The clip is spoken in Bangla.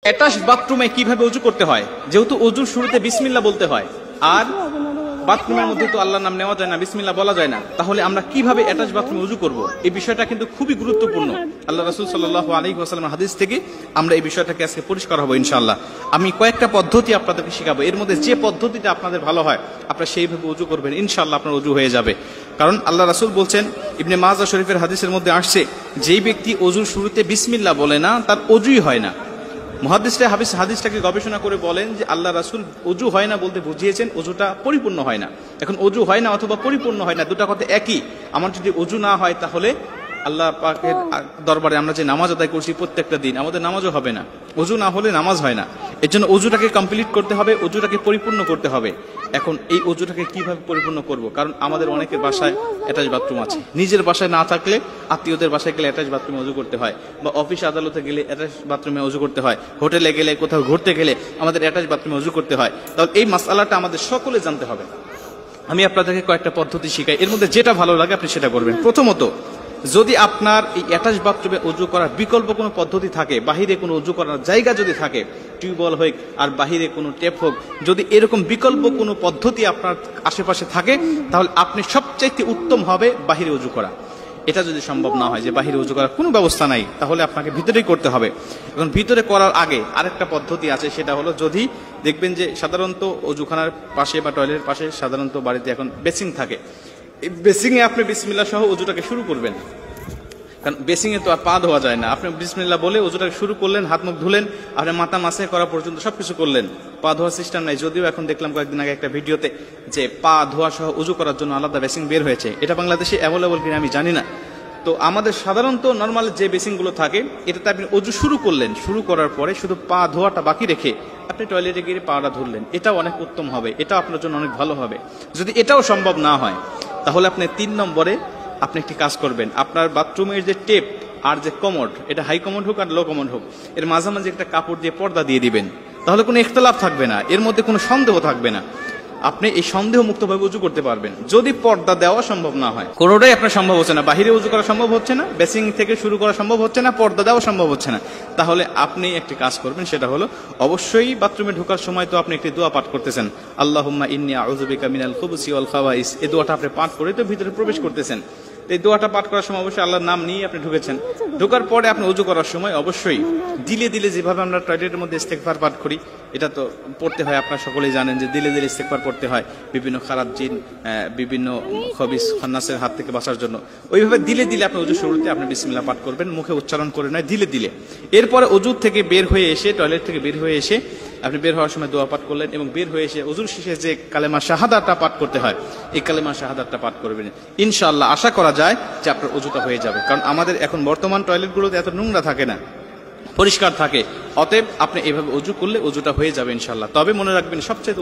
অ্যাটাচ বাথরুমে কিভাবে ওযু করতে হয়? যেহেতু ওযুর শুরুতে বিসমিল্লাহ বলতে হয়, আর বাথরুমের মধ্যে তো আল্লাহর নাম নেওয়া যায় না, বিসমিল্লাহ বলা যায় না, তাহলে আমরা কিভাবে অ্যাটাচ বাথরুমে ওযু করব? এই বিষয়টা কিন্তু খুবই গুরুত্বপূর্ণ। আল্লাহ রাসূল সাল্লাল্লাহু আলাইহি ওয়াসাল্লামের হাদিস থেকে আমরা এই বিষয়টাকে আজকে পরিষ্কার হব ইনশাআল্লাহ। আমি কয়েকটা পদ্ধতি আপনাদেরকে শেখাবো, এর মধ্যে যে পদ্ধতিটা আপনাদের ভালো হয় আপনারা সেইভাবে ওযু করবেন, ইনশাআল্লাহ আপনার ওযু হয়ে যাবে। কারণ আল্লাহ রাসূল বলছেন, ইবনে মাজাহ শরীফের হাদিসের মধ্যে আসছে, যেই ব্যক্তি ওযুর শুরুতে বিসমিল্লাহ বলে না তার ওযুই হয় না। মুহাদ্দিসরা হাদিসটাকে গবেষণা করে বলেন যে আল্লাহ রাসূল ওযু হয় না বলতে বুঝিয়েছেন ওযুটা পরিপূর্ণ হয় না। এখন ওযু হয় না অথবা পরিপূর্ণ হয় না, দুটো কথা একই। আমার যদি ওযু না হয় তাহলে আল্লাহ পাকের দরবারে আমরা যে নামাজ আদায় করছি প্রত্যেকটা দিন, আমাদের নামাজও হবে না। ওযু না হলে নামাজ হয় না। এর জন্য ওযুটাকে কমপ্লিট করতে হবে, ওযুটাকে পরিপূর্ণ করতে হবে। এখন এই ওযুটাকে কিভাবে পরিপূর্ণ করব? কারণ আমাদের অনেকের বাসায় অ্যাটাচ বাথরুম আছে, নিজের বাসায় না থাকলে আত্মীয়দের বাসায় গেলে অ্যাটাচ বাথরুমে ওযু করতে হয়, বা অফিস আদালতে গেলে অ্যাটাচ বাথরুমে ওযু করতে হয়, হোটেলে গেলে কোথাও ঘুরতে গেলে আমাদের অ্যাটাচ বাথরুমে ওযু করতে হয়। তাহলে এই মাসআলাটা আমাদের সকলে জানতে হবে। আমি আপনাদেরকে কয়েকটা পদ্ধতি শিখাই, এর মধ্যে যেটা ভালো লাগে আপনি সেটা করবেন। প্রথমত, যদি আপনার এই অ্যাটাচ বাথরুমে ওযু করার বিকল্প কোনো পদ্ধতি থাকে, বাহিরে কোনো ওযু করার জায়গা যদি থাকে, টিউবওয়েল হোক আর বাহিরে কোনো টেপ হোক, যদি এরকম বিকল্প কোনো পদ্ধতি আপনার আশেপাশে থাকে, তাহলে আপনি সবচাইতে উত্তম হবে বাহিরে ওযু করা। এটা যদি সম্ভব না হয় যে বাহিরে ওযু করার কোনো ব্যবস্থা নাই, তাহলে আপনাকে ভিতরেই করতে হবে। এখন ভিতরে করার আগে আরেকটা পদ্ধতি আছে, সেটা হলো, যদি দেখবেন যে সাধারণত ওযুখানার পাশে বা টয়লেটের পাশে সাধারণত বাড়িতে এখন বেসিং থাকে, এই বেসিংয়ে আপনি বিসমিল্লাহ সহ ওযুটাকে শুরু করবেন। কারণ বেসিংয়ে তো আর পা ধোয়া যায় না, আপনি বিসমিল্লাহ বলে ওযুটাকে শুরু করলেন, হাত মুখ ধুলেন, আপনি মাথা মাসাই করা পর্যন্ত সবকিছু করলেন, পা ধোয়ার সিস্টেম নাই। যদিও এখন দেখলাম কয়েকদিন আগে একটা ভিডিওতে যে পা ধোয়া সহ ওযু করার জন্য আলাদা বেসিং বের হয়েছে, এটা বাংলাদেশে অ্যাভেলেবল কিনা আমি জানি না। তো আমাদের সাধারণত নর্মাল যে বেসিংগুলো থাকে, এটাতে আপনি ওযু শুরু করলেন, শুরু করার পরে শুধু পা ধোয়াটা বাকি রেখে আপনি টয়লেটে গিয়ে পাটা ধরলেন, এটাও অনেক উত্তম হবে, এটা আপনার জন্য অনেক ভালো হবে। যদি এটাও সম্ভব না হয়, তাহলে আপনি 3 নম্বরে আপনি একটি কাজ করবেন, আপনার বাথরুমের যে টেপ আর যে কমোড, এটা হাই কমোড হোক আর লো কমোড হোক, এর মাঝামাঝি একটা কাপড় দিয়ে পর্দা দিয়ে দিবেন। তাহলে কোনো ইখতিলাফ থাকবে না, এর মধ্যে কোনো সন্দেহ থাকবে না, আপনি এই সন্দেহ মুক্তভাবে ওযু করতে পারবেন। যদি পর্দা দেওয়া সম্ভব না হয়, কোনোটাই আপনার সম্ভব হচ্ছে না, বাহিরে ওযু করা সম্ভব হচ্ছে না, বেসিং থেকে শুরু করা সম্ভব হচ্ছে না, পর্দা দেওয়া সম্ভব হচ্ছে না, তাহলে আপনি একটি কাজ করবেন, সেটা হলো অবশ্যই বাথরুমে ঢোকার সময় তো আপনি একটি দোয়া পাঠ করতেছেন, আল্লাহুম্মা ইন্নী আউযু বিকা মিনাল খুবুসি ওয়াল খাবাইস। এই দোয়াটা আপনি পাঠ করে তো ভিতরে প্রবেশ করতেছেন। এই দোয়াটা পাঠ করার সময় অবশ্যই আল্লাহর নাম নিয়ে আপনি ঢুকেছেন। ঢোকার পরে আপনি ওযু করার সময় অবশ্যই দিলে দিলে, যেভাবে আমরা টয়লেটের মধ্যে ইস্তেগফার পাঠ করি, এটা তো পড়তে হয়, আপনারা সকলেই জানেন যে দিলে দিলে ইস্তেগফার পড়তে হয় বিভিন্ন খারাপ জিন, বিভিন্ন খবিস খান্নাসের হাত থেকে বাঁচার জন্য। ওইভাবে দিলে দিলে আপনি ওযু শুরুতে আপনি বিসমিল্লাহ পাঠ করবেন, মুখে উচ্চারণ করে নয়, দিলে দিলে। এরপরে ওযু থেকে বের হয়ে এসে, টয়লেট থেকে বের হয়ে এসে আপনি বের হওয়ার সময় দোয়া পাঠ করলেন, এবং বের হয়ে এসে ওযুর শেষে যে কালেমা শাহাদাতটা পাঠ করতে হয়, এই কালেমা শাহাদাতটা পাঠ করবেন। ইনশাআল্লাহ আশা করা যায় যে আপনার ওযুটা হয়ে যাবে। কারণ আমাদের এখন বর্তমান টয়লেটগুলোতে এত নোংরা থাকে না, পরিষ্কার থাকে। অতএব আপনি এভাবে ওযু করলে ওযুটা হয়ে যাবে ইনশাআল্লাহ। তবে মনে রাখবেন, সবচেয়ে